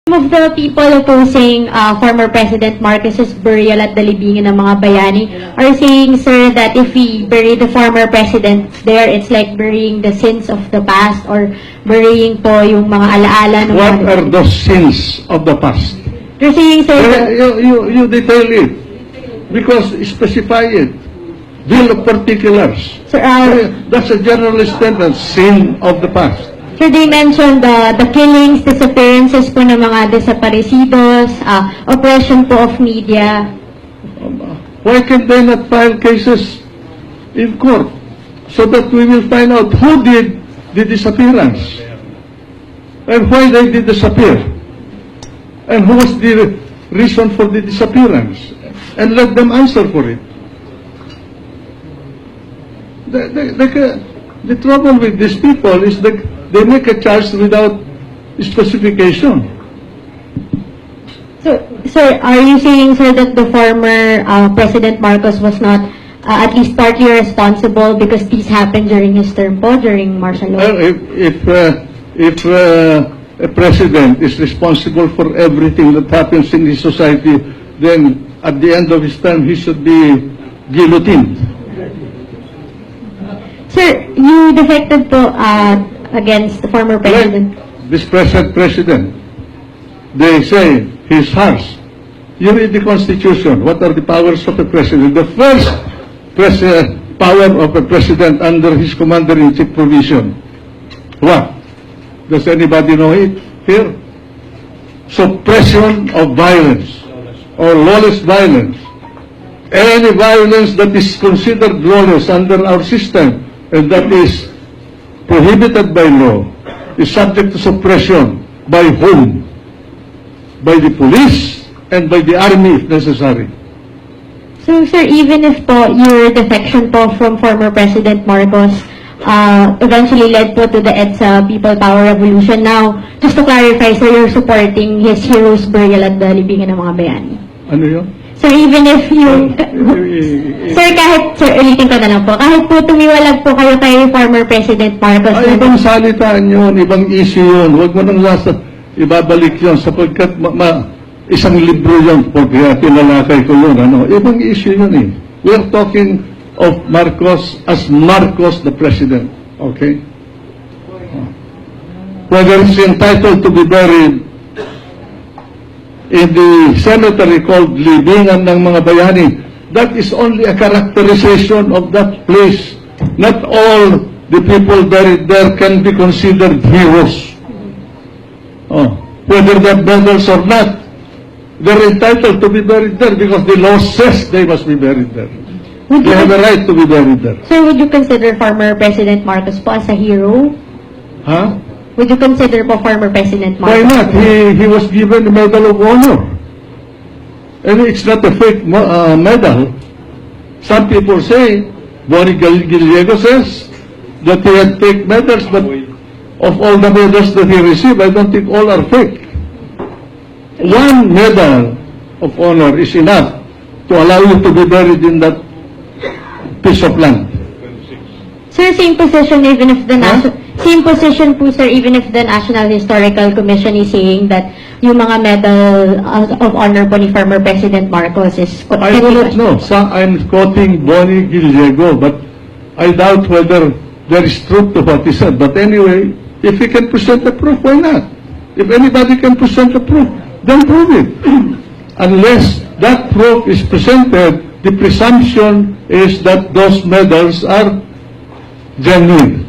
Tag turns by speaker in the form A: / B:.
A: Some of the people opposing former President Marcos's burial at the libingin ng mga bayani are saying, sir, that if we bury the former president there, it's like burying the sins of the past or burying po yung mga alaala ng
B: What
A: mga...
B: are those sins of the past?
A: They're saying, sir, that,
B: You detail it. Because specify it. Deal of particulars.
A: sir,
B: That's a general statement, sin of the past.
A: sir, they mentioned the killings, disappearances po ng mga desaparecidos, oppression po of media.
B: Why can they not file cases in court so that we will find out who did the disappearance and why they did disappear and who was the reason for the disappearance, and let them answer for it. The trouble with these people is that they make a charge without specification.
A: So, sir, are you saying, sir, that the former President Marcos was not at least partly responsible because these happened during his term po, during martial law?
B: Well, if a president is responsible for everything that happens in his society, then at the end of his term, he should be guillotined.
A: Sir, you defected po against the former president.
B: Like this present president, they say he's harsh. You read the Constitution. What are the powers of a president? The first power of a president under his commander-in-chief provision. What? Does anybody know it here? Suppression of violence or lawless violence. Any violence that is considered lawless under our system and that is prohibited by law is subject to suppression. By whom? By the police and by the army if necessary.
A: So, sir, even if po your defection po from former President Marcos eventually led po to the EDSA People Power Revolution, now, just to clarify, sir, you're supporting his hero's burial at the libingan ng mga bayani.
B: Ano yun?
A: Sir, even if you... Sir, kahit, sir, ulitin ko na lang po, kahit po tumiwalag po kayo kay former President Marcos...
B: Ay, ibang salitaan yun, ibang issue yun. Huwag mo nang ibabalik yun sapagkat isang libro yun pag tinalakay ko yun. Ibang issue yun eh. We are talking of Marcos as Marcos the President. Okay? Whether he's entitled to be buried in the cemetery called Libingan ng mga bayani, that is only a characterization of that place. Not all the people buried there can be considered heroes. Whether they're medals or not, they're entitled to be buried there because the law says they must be buried there. They have a right to be buried there.
A: Sir, would you consider former President Marcos po as a hero?
B: Huh?
A: Would you consider po former President Marcos?
B: Why not? He was given the Medal of Honor. And it's not a fake medal. Some people say, Bonnie Gallego says, that he had fake medals, but of all the medals that he received, I don't think all are fake. One medal of honor is enough to allow you to be buried in that piece of land.
A: Sir, same position even if the same position po, sir, even if the National Historical Commission is saying that yung mga medal of honor po ni former President Marcos is...
B: I do not know. I'm quoting Bonnie Gallego, but I doubt whether there is truth to what he said. But anyway, if he can present the proof, why not? If anybody can present the proof, then prove it. Unless that proof is presented, the presumption is that those medals are genuine.